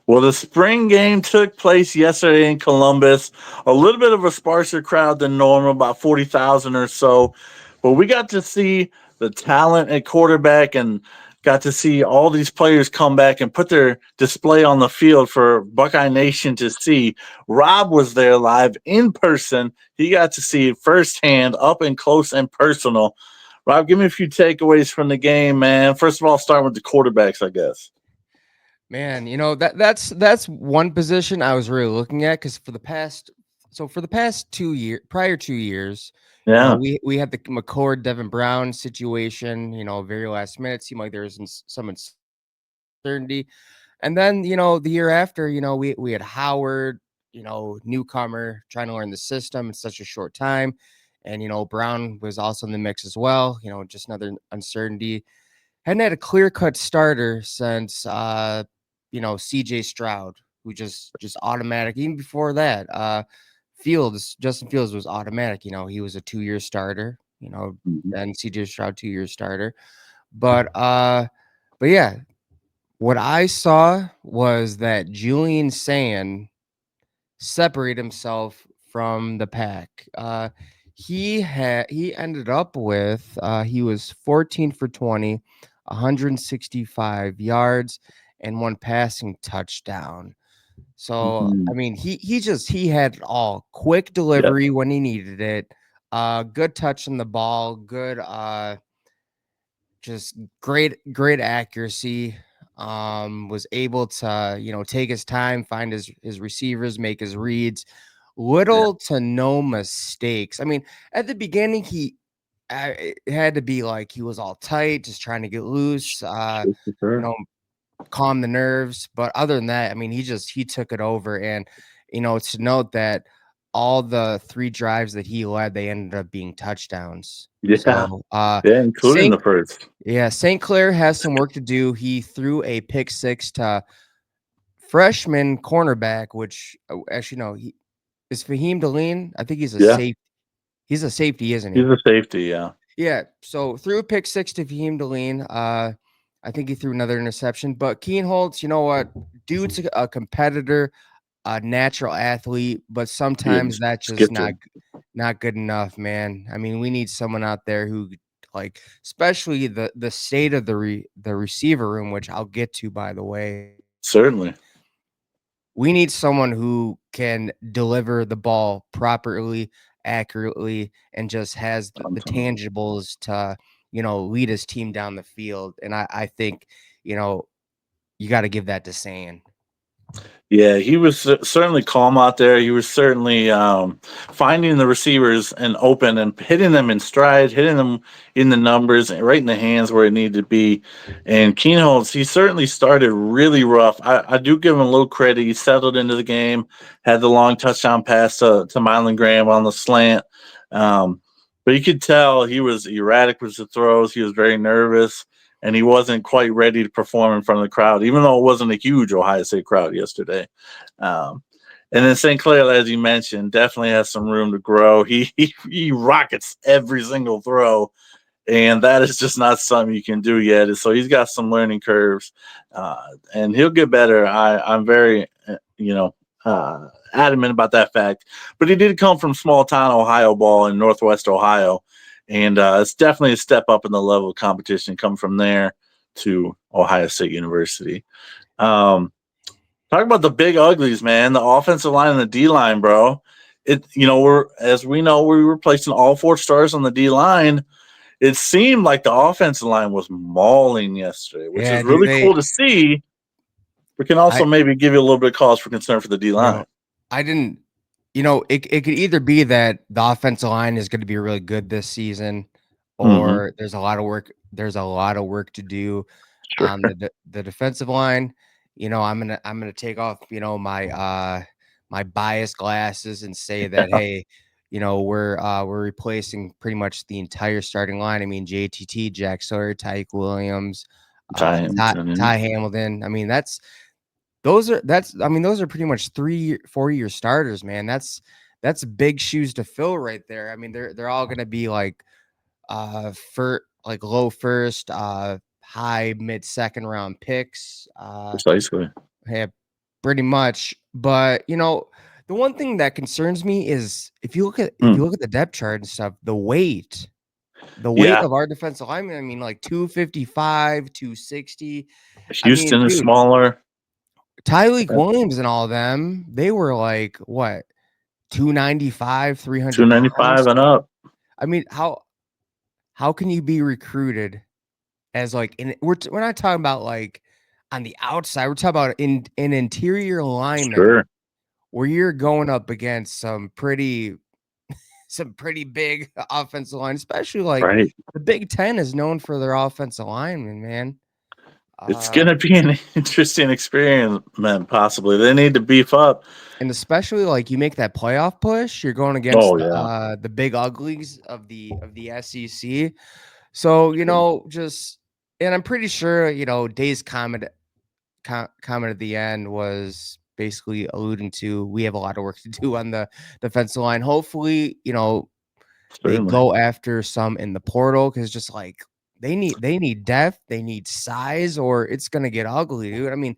Well, the spring game took place yesterday in Columbus. A little bit of a sparser crowd than normal, about 40,000 or so. But we got to see the talent at quarterback and got to see all these players come back and put their display on the field for Buckeye Nation to see. Rob was there live in person. He got to see it firsthand, up and close and personal. Rob, give me a few takeaways from the game, man. First of all, start with the quarterbacks, I guess. Man, that's one position I was really looking at because for the past 2 year prior 2 years, Yeah. we had the McCord Devin Brown situation. Very last minute seemed like there was some uncertainty, and then the year after, we had Howard, newcomer trying to learn the system in such a short time, and Brown was also in the mix as well. Just another uncertainty. Hadn't had a clear cut starter since CJ Stroud, who just automatic. Even before that, Justin Fields was automatic. He was a 2 year starter. Mhm. Then CJ Stroud 2 year starter. But yeah, what I saw was that Julian Sand separate himself from the pack. He ended up with he was 14 for 20, 165 yards, and one passing touchdown. So I Mhm. mean, he had it all. Quick Yep. delivery when he needed it. Good touch on the ball. Good just great accuracy. Was able to take his time, find his receivers, make his reads. Yeah. Little to no mistakes. I mean, at the beginning, it had to be like he was all tight, just trying to get loose. Sure, for You sure. know, calm the nerves. But other than that, I mean, he took it over. And to note that all the three drives that he led, they ended up being touchdowns. Yeah. So Yeah, including St. the first. yeah, St. Clair has some work to do. He threw a pick six to freshman cornerback, which actually no, he is Fahim Deline. I think he's a Yeah. safe. He's a safety, isn't He's he? a safety, yeah. Yeah. So threw a pick six to Fahim Deline. I think he threw another interception. But Keen Holtz, you know what? Dude's a competitor, a natural athlete, but Yeah, sometimes that's just skipped it. not good enough, man. I mean, we need someone out there who like, especially the state of the receiver room, which I'll get to by the way. Certainly. We need someone who can deliver the ball properly, accurately, and just has On the time. tangibles to, lead his team down the field. And I think, you know, you got to give that to Sand. Yeah, he was certainly calm out there. He was certainly finding the receivers and open and hitting them in stride, hitting them in the numbers, and right in the hands where it needed to be. And Keenholz, he certainly started really rough. I do give him a little credit. He settled into the game, had the long touchdown pass to Mylan Graham on the slant. Um, but you could tell he was erratic with the throws. He was very nervous and he wasn't quite ready to perform in front of the crowd, even though it wasn't a huge Ohio State crowd yesterday. Um, and then St. Clair, as you mentioned, definitely has some room to grow. He rockets every single throw, and that is just not something you can do yet. So he's got some learning curves, and he'll get better. I'm very, adamant about that fact. But he did come from small town Ohio ball in Northwest Ohio, and it's definitely a step up in the level of competition coming from there to Ohio State University. Um, Talk about the big uglies, man. The offensive line and the D line, bro. We're as we know, we were placing all four stars on the D line. It seemed like the offensive line was mauling yesterday, which Yeah, is dude, really cool to see. We can also I, maybe give you a little bit of cause for concern for the D you line. know, I didn't, it could either be that the offensive line is going to be really good this season, Mm-hmm. or there's a lot of work to do Sure. on the defensive line. I'm gonna take off, my bias glasses and say that, hey, we're replacing pretty much the entire starting line. I mean, JTT, Jack Sawyer, Tyke Williams, Hamilton. Ty Hamilton. I mean, those are pretty much 4 year starters, man. That's big shoes to fill right there. I mean, they're all gonna be like for like low first, high mid second round picks. Precisely. Yeah, pretty much. But the one thing that concerns me is if Hmm. you look at the depth chart and stuff, the weight Yeah, of our defensive linemen. I mean, like 255, 260. I mean, Houston is dude, smaller, Tyleek Williams and all them, they were like what 295, 300 295 pounds. and up. I mean, how can you be recruited as like we're not talking about like on the outside. We're talking about in an interior lineman Sure, where you're going up against some pretty big offensive line, especially like right. the Big Ten is known for their offensive linemen, man. It's Uh, gonna be an interesting experiment. Possibly, they need to beef up. and especially like you make that playoff push, you're going against Oh yeah, the big uglies of the SEC. So just and I'm pretty sure Day's comment at the end was basically alluding to we have a lot of work to do on the defensive line. Hopefully, they certainly. go after some in the portal because just like they need depth, they need size, or it's gonna get ugly, dude. I mean,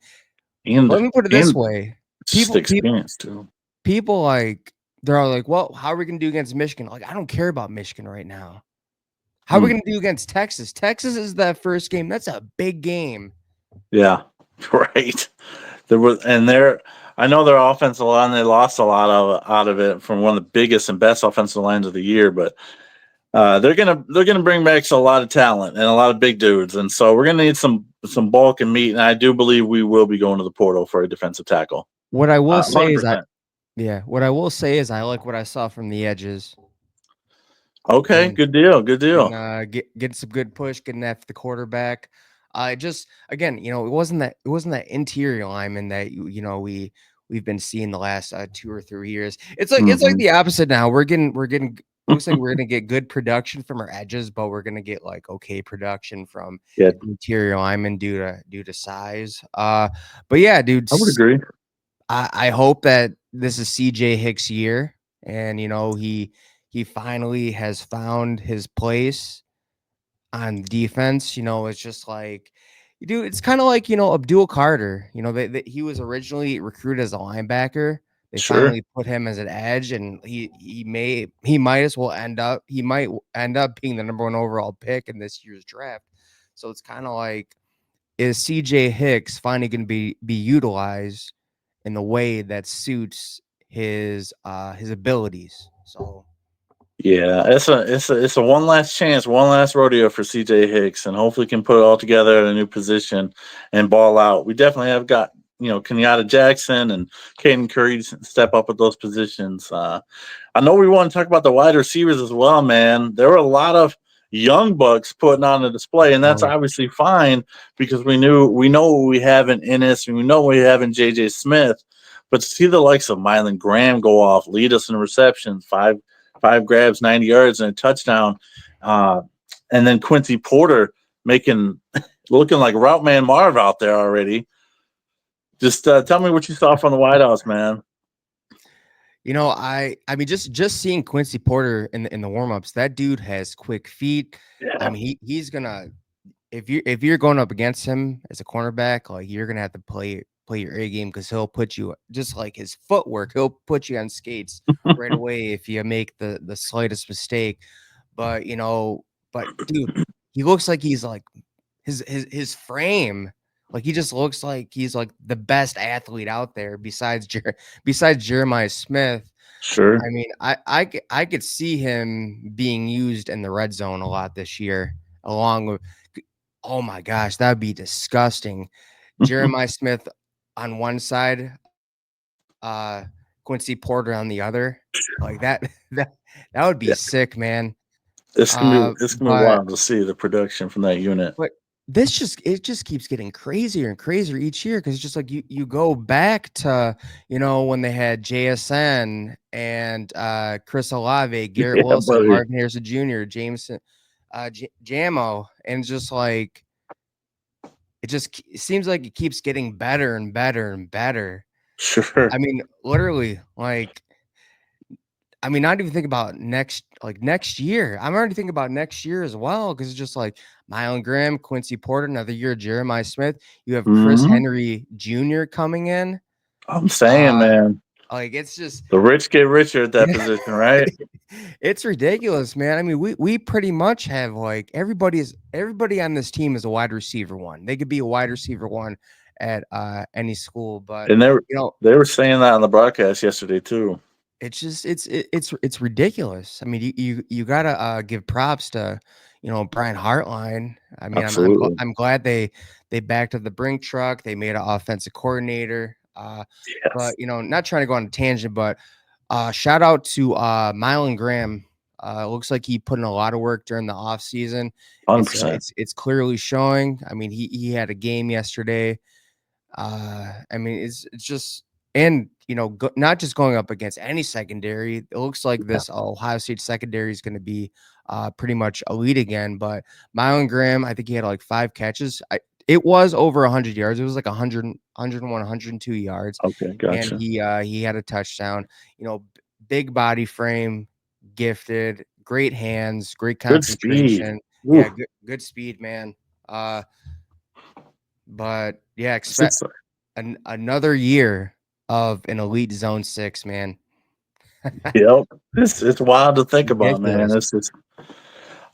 let And me put it this and way: just people experience too. people like they're all like, well, how are we gonna do against Michigan? Like, I don't care about Michigan right now. How are we Hmm. gonna do against Texas? Texas is that first game. That's a big game. Yeah, right. There was, and their, I know their offensive line. They lost a lot of out of it from one of the biggest and best offensive lines of the year, but they're gonna bring back a lot of talent and a lot of big dudes, and so we're gonna need some bulk and meat. And I do believe we will be going to the portal for a defensive tackle. What I will say Hundred is percent. what I will say is I like what I saw from the edges. Okay, Getting good deal. Good getting deal. getting some good push, getting after the quarterback. Just again, it wasn't that interior lineman that we've been seeing the last 2 or 3 years. It's like Hmm. the opposite now. We're getting looks like we're gonna get good production from our edges, but we're gonna get like okay production from Yeah, interior linemen due to size. But yeah, dude, I would agree. I hope that this is CJ Hicks' year, and he finally has found his place on defense. It's just like, dude, it's kind of like Abdul Carter. He was originally recruited as a linebacker. They Sure. finally put him as an edge, and he might end up being the number one overall pick in this year's draft. So it's kind of like, is CJ Hicks finally going to be utilized in the way that suits his abilities? So Yeah, it's a one last chance, one last rodeo for CJ Hicks, and hopefully can put it all together at a new position and ball out. We definitely have got Kenyatta Jackson and Caden Curry to step up at those positions. I know we want to talk about the wide receivers as well, man. There were a lot of young bucks putting on a display, and that's oh, obviously fine because we know what we have in Ennis and we know what we have in JJ Smith. But to see the likes of Mylan Graham go off, lead us in receptions, five grabs, 90 yards, and a touchdown, uh, and then Quincy Porter making looking like Route Man Marv out there already. Just tell me what you saw from the White House, man. I mean, just seeing Quincy Porter in the warm-ups, that dude has quick feet. I Yeah, mean, he's gonna if you're going up against him as a cornerback, like you're gonna have to play your A game because he'll put you just like his footwork, he'll put you on skates right away if you make the slightest mistake. But but dude, he looks like he's like his frame, like he just looks like he's like the best athlete out there besides Jeremiah Smith. sure. I mean, I could see him being used in the red zone a lot this year, along with, oh my gosh, that'd be disgusting. Jeremiah Smith on one side, Quincy Porter on the other, like that that would be Yeah, sick, man. it's gonna be Uh, it's gonna be but wild to see the production from that unit. But it just keeps getting crazier and crazier each year because it's just like you go back to when they had JSN and Chris Olave, Garrett Yeah, Wilson, buddy. Marvin Harrison Jr., Jameson, Jamo, and just like it seems like it keeps getting better and better and better. I Sure. mean, literally, like I mean, not even think about next year. I'm already thinking about next year as well because it's just like Mylan Graham, Quincy Porter, another year, Jeremiah Smith. You have Chris Hmm. Henry Jr. coming in. I'm saying, Uh, man, like it's just the rich get richer at that position, right? it's ridiculous, man. I mean, we pretty much have like everybody on this team is a wide receiver one. They could be a wide receiver one at any school, but And you know, they were saying that on the broadcast yesterday too. it's just it's ridiculous. I mean, you gotta give props to Brian Hartline. I mean, Absolutely. I'm glad they backed up the Brink truck. They made an offensive coordinator. Yes. But not trying to go on a tangent, but shout out to Mylan Graham. Looks like he put in a lot of work during the off season. 100%. It's clearly showing. I mean, he had a game yesterday. I mean, it's just and not just going up against any secondary. It looks like Yeah. this Ohio State secondary is going to be pretty much elite again. But Mylan Graham, I think he had like 5 catches. It was over 100 yards. It was like 100, 101, 102 yards, Okay, and gotcha. he had a touchdown. Big body frame, gifted, great hands, great Good speed. concentration. Ooh, Yeah, good speed, man. But yeah, it's just, another year of an elite zone 6, man. yep. It's wild to think about, man. Ridiculous. It's just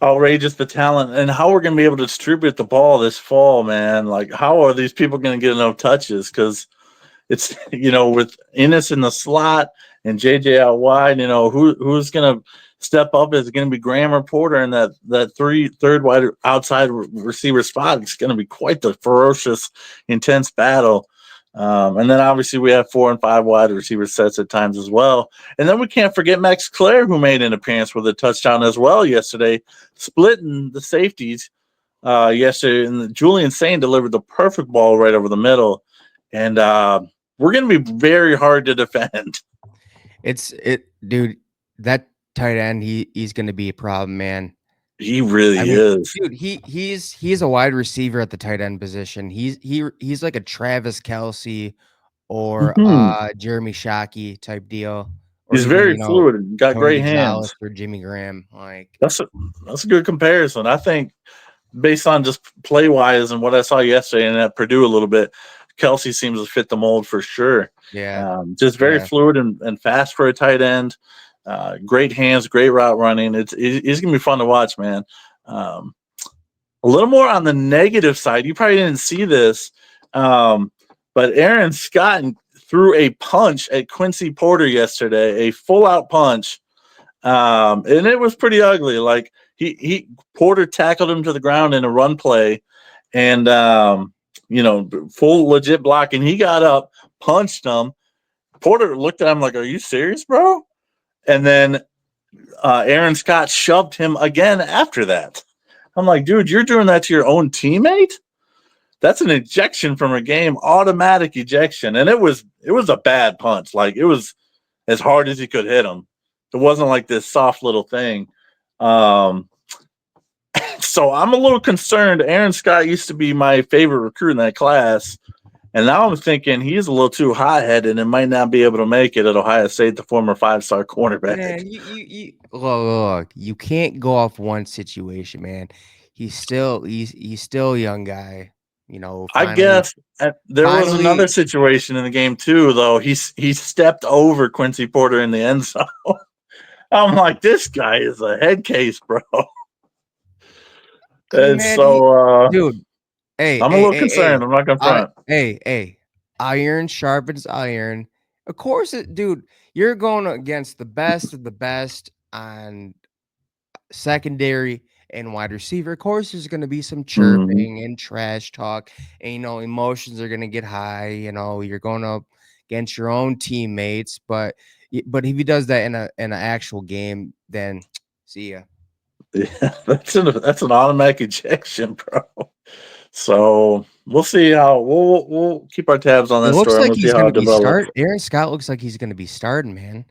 outrageous the talent and how we're going to be able to distribute the ball this fall, man. Like, how are these people going to get enough touches? Because it's with Ennis in the slot and JJ out wide. Who's going to step up? Is it going to be Graham or Porter in that third wide outside receiver spot? It's going to be quite the ferocious, intense battle. And then obviously we have 4 and 5 wide receiver sets at times as well. And then we can't forget Max Clare, who made an appearance with a touchdown as well yesterday, splitting the safeties yesterday. And Julian Sain delivered the perfect ball right over the middle. And we're going to be very hard to defend. Dude, that tight end, he's going to be a problem, man. He I really mean, is. dude, he's a wide receiver at the tight end position. He's like a Travis Kelsey or Mhm. Jeremy Shockey type deal, or He's even very fluid and got Tony great Gonzalez hands. or Jimmy Graham. Like, That's a good comparison. I think based on just play wise and what I saw yesterday and at Purdue a little bit, Kelsey seems to fit the mold for sure. yeah, Just very yeah. fluid and fast for a tight end. Great hands, great route running. It's gonna be fun to watch, man. Um, a little more on the negative side. You probably didn't see this, but Aaron Scott threw a punch at Quincy Porter yesterday, a full out punch, and it was pretty ugly. Like he Porter tackled him to the ground in a run play, and full legit block, and he got up, punched him. Porter looked at him like, "Are you serious, bro?" And then Aaron Scott shoved him again after that. I'm like, dude, you're doing that to your own teammate? That's an ejection from a game, automatic ejection, and it was a bad punch. Like it was as hard as he could hit him. It wasn't like this soft little thing. Um, so I'm a little concerned. Aaron Scott used to be my favorite recruit in that class, and now I'm thinking he's a little too hot headed and might not be able to make it at Ohio State, the former 5-star cornerback. Man, look, you can't go off one situation, man. He's still a young guy. I guess there was another Finally, situation in the game too, though. He stepped over Quincy Porter in the end zone. I'm like, this guy is a head case, bro. I mean, And man, so dude, hey, I'm a hey, little hey, hey, concerned. I'm not gonna front. hey, iron sharpens iron. Of course, dude, you're going against the best of the best on secondary and wide receiver. Of course, there's going to be some Mhm. chirping and trash talk, and emotions are going to get high. You're going up against your own teammates, but if he does that in an actual game, then see ya. Yeah, that's an automatic ejection, bro. So we'll see how we'll keep our tabs on It that looks story and like we'll see he's how going to it be develops. Aaron Scott looks like he's going to be starting, man.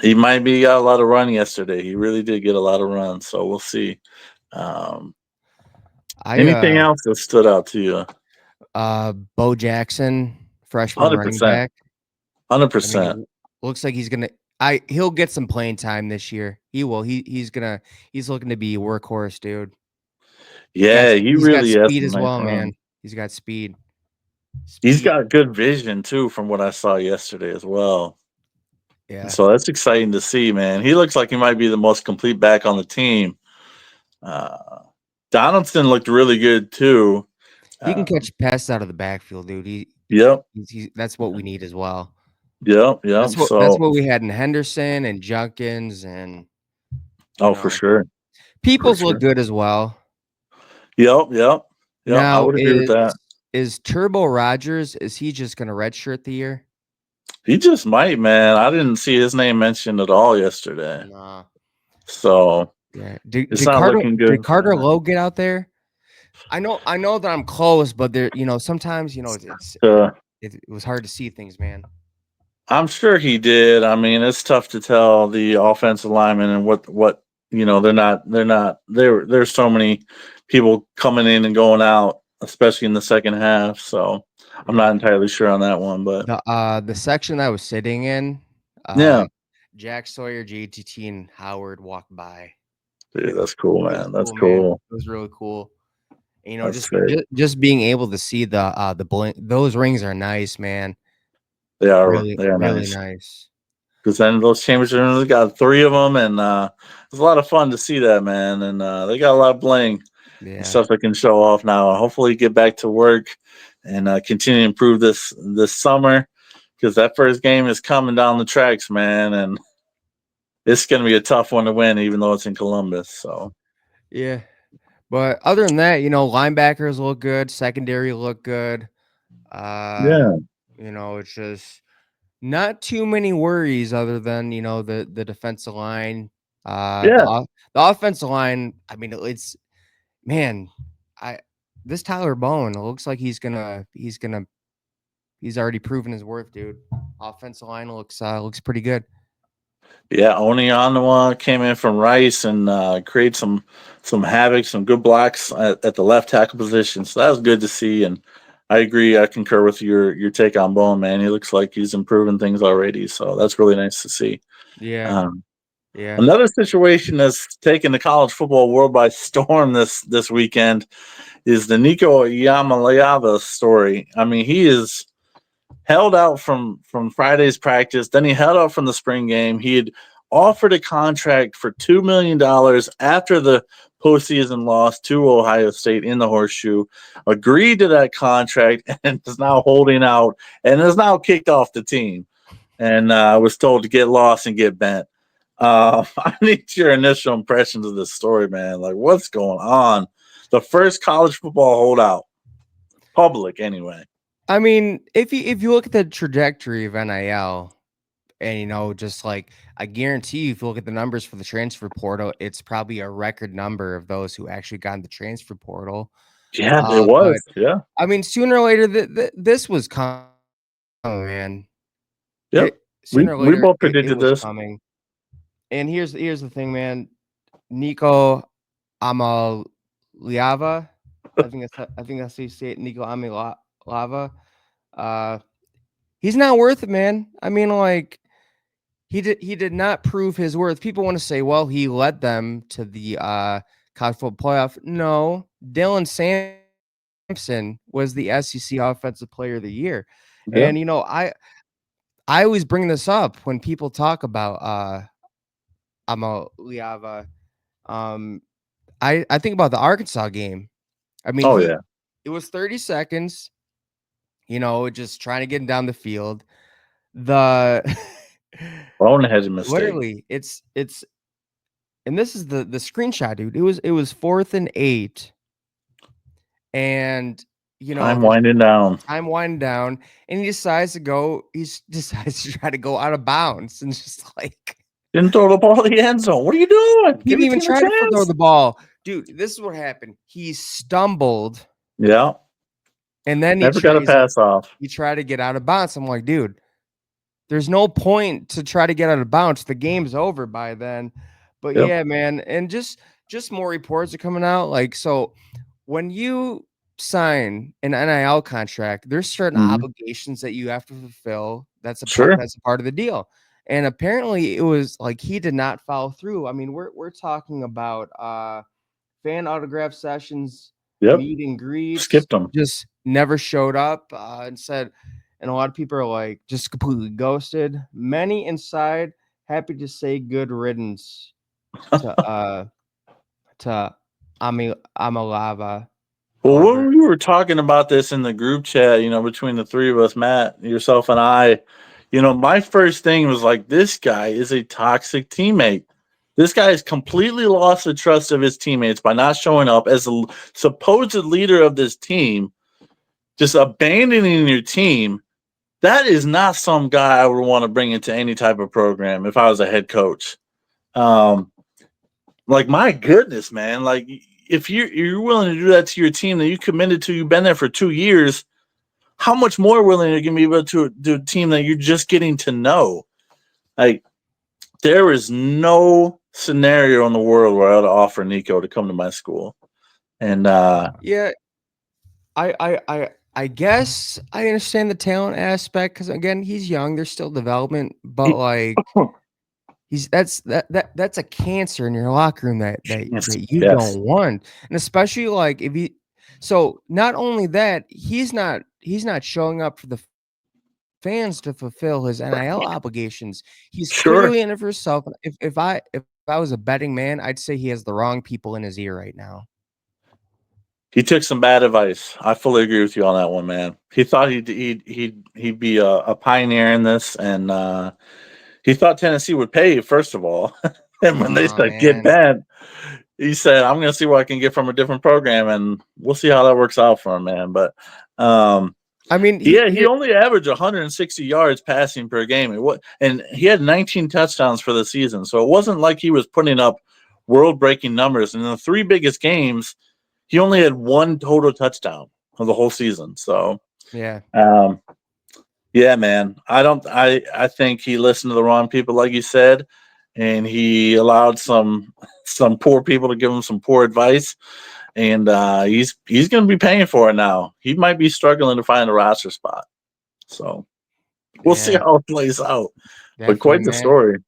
He might be got a lot of run yesterday. He really did get a lot of runs, so we'll see. Um, I anything else that stood out to you? Bo Jackson, freshman Hundred running percent, back. 100%. Looks like he's gonna. He'll get some playing time this year. He will. He's looking to be a workhorse, dude. Yeah, he He's got really has speed some as nice well, man. runs. He's got speed. He's speed. got good vision too, from what I saw yesterday as well. And Yeah, so that's exciting to see, man. He looks like he might be the most complete back on the team. Uh, Donaldson looked really good too. he can Um, catch passes out of the backfield, dude. yep, That's what we need as well. yep, yep. That's So, what we had in Henderson and Junkins, and you oh, for know, sure, for Peoples look sure. good as well. Yep, yep, yep. I Now would agree with that. is Turbo Rogers? Is he just gonna redshirt the year? He just might, man. I didn't see his name mentioned at all yesterday, Nah. so Yeah. it's not looking Did good for Carter him. Lowe get out there? I know that I'm close, but there, sometimes, Uh, it was hard to see things, man. I'm sure he did. I mean, it's tough to tell the offensive linemen and what there's so many people coming in and going out, especially in the second half. So I'm Yeah. not entirely sure on that one, but The section I was sitting in, yeah, Jack Sawyer, JTT, and Howard walked by. dude, that's cool, It was man. That's cool, man. cool. It was really cool. And, That's sick. just being able to see the blink, those rings are nice, man. Really, They are really nice. nice. Because then those championship rings got three of them, and it's a lot of fun to see that, man. And they got a lot of bling and Yeah. stuff they can show off now. And hopefully get back to work and continue to improve this summer, because that first game is coming down the tracks, man, and it's going to be a tough one to win, even though it's in Columbus. So Yeah. But other than that, linebackers look good, secondary look good. Uh, yeah, it's just not too many worries other than, the defensive line. yeah, The offensive line, I mean, it's man, I this Tyler Bowen, it looks like he's already proven his worth, dude. Offensive line looks pretty good. yeah. Onionwa came in from Rice and create some havoc, some good blocks at the left tackle position. So that was good to see. And I agree. I concur with your take on Bone, man. He looks like he's improving things already. So that's really nice to see. Yeah, Um, yeah. Another situation that's taken the college football world by storm this weekend is the Nico Iamaleava story. I mean, he is held out from Friday's practice. Then he held out from the spring game. He had offered a contract for $2 million after the postseason loss to Ohio State in the horseshoe. Agreed to that contract and is now holding out and is now kicked off the team. And was told to get lost and get bent. I need your initial impressions of this story, man. Like, what's going on? The first college football holdout, public anyway. I mean, if you look at the trajectory of NIL, and just like I guarantee you, if you look at the numbers for the transfer portal, it's probably a record number of those who actually got in the transfer portal. Yeah, it But was. Yeah. I mean, sooner or later, this was coming, man. Yep. It We Sooner or we later, both it predicted was this. coming. And here's the thing, man. Nico Iamaleava, I think that's how you say it. Nico Iamaleava. Uh, he's not worth it, man. I mean, like he did not prove his worth. People want to say, well, he led them to the college football playoff. No, Dylan Sampson was the SEC Offensive Player of the Year, Yeah. and I always bring this up when people talk about Amaliava. Um, I think about the Arkansas game. I mean, Oh yeah. it was 30 seconds, just trying to get him down the field. The Boneheaded mistake. literally, it's and this is the screenshot, dude. It was 4th and 8, and Time there's winding down. time winding down, and he decides to try to go out of bounds, and just like Didn't throw the ball in the end zone. What are you doing? he Give didn't your even team a try to throw chance. the ball, dude. This is what happened. He stumbled, Yeah. and then Never got a pass off. he tried to get out of bounds. I'm like, dude, there's no point to try to get out of bounds. The game's over by then. But Yep. yeah, man, and just more reports are coming out. Like, so when you sign an NIL contract, there's certain Hmm. obligations that you have to fulfill. Sure. That's a part of the deal. And apparently it was like he did not follow through. I mean, we're talking about fan autograph sessions, Yep. meet and greets, Skipped them. just never showed up and said, and a lot of people are like just completely ghosted. Many inside happy to say good riddance to Iamaleava Well, over. when we were talking about this in the group chat, between the three of us, Matt, yourself, and I, my first thing was like, this guy is a toxic teammate. This guy has completely lost the trust of his teammates by not showing up as a supposed leader of this team, just abandoning your team. That is not some guy I would want to bring into any type of program if I was a head coach. Like, my goodness, man. Like, if you're willing to do that to your team that you committed to, you've been there for 2 years, how much more willing are you going to be able to do a team that you're just getting to know? Like, there is no scenario in the world where I'd offer Nico to come to my school. And Yeah, I guess I understand the talent aspect because again, he's young. There's still development, but like that's a cancer in your locker room that you yes, don't want, and especially like if you. So not only that, he's not showing up for the fans to fulfill his NIL obligations. He's sure. clearly in it for himself. If I was a betting man, I'd say he has the wrong people in his ear right now. He took some bad advice. I fully agree with you on that one, man. He thought he'd be a pioneer in this, and he thought Tennessee would pay, first of all. And when they Oh said get man. bent, he said, I'm going to see what I can get from a different program, and we'll see how that works out for him, man. But I mean, he only averaged 160 yards passing per game. And he had 19 touchdowns for the season. So it wasn't like he was putting up world-breaking numbers. And in the three biggest games, he only had one total touchdown of the whole season. So, yeah. yeah, man. I think he listened to the wrong people, like you said, and he allowed some poor people to give him some poor advice. And he's going to be paying for it now. He might be struggling to find a roster spot. So we'll see Yeah, how it plays out. But definitely, quite the man. story.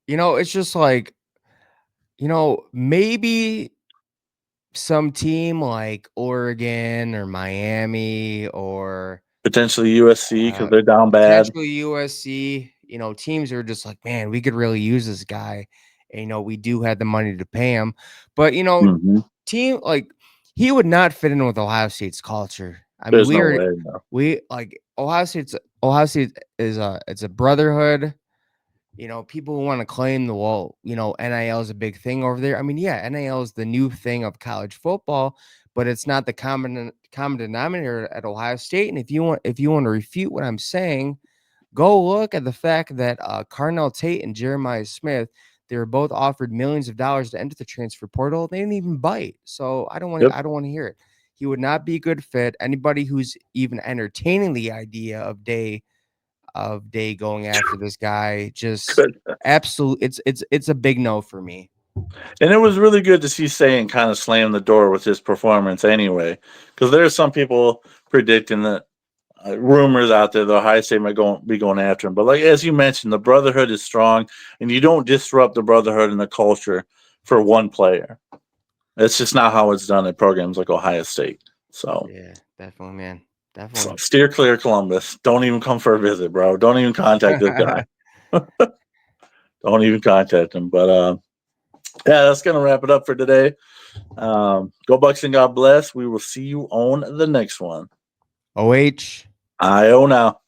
It's just like, maybe some team like Oregon or Miami or Potentially USC because uh, they're down bad. potentially USC, teams are just like, man, we could really use this guy. And, we do have the money to pay him. But, Mm-hmm. team like he would not fit in with Ohio State's culture. I mean, There's no way. No. we like Ohio State is it's a brotherhood. People want to claim the wall, NIL is a big thing over there. I mean, yeah, NIL is the new thing of college football, but it's not the common denominator at Ohio State. And if you want to refute what I'm saying, go look at the fact that Carnell Tate and Jeremiah Smith, they were both offered millions of dollars to enter the transfer portal. They didn't even bite. So Yep. I don't want to hear it. He would not be a good fit. Anybody who's even entertaining the idea of day going after this guy, just Good. absolute. It's a big no for me. And it was really good to see Sayan kind of slam the door with his performance anyway. Because there are some people predicting that rumors out there the Ohio State might be going after him. But like as you mentioned, the brotherhood is strong, and you don't disrupt the brotherhood and the culture for one player. It's just not how it's done at programs like Ohio State. So, Yeah, definitely, man. so Definitely. steer clear of Columbus. Don't even come for a visit, bro. Don't even contact this guy. Don't even contact him. But yeah, that's gonna wrap it up for today. Go Bucks and God bless. We will see you on the next one. OH. IO now.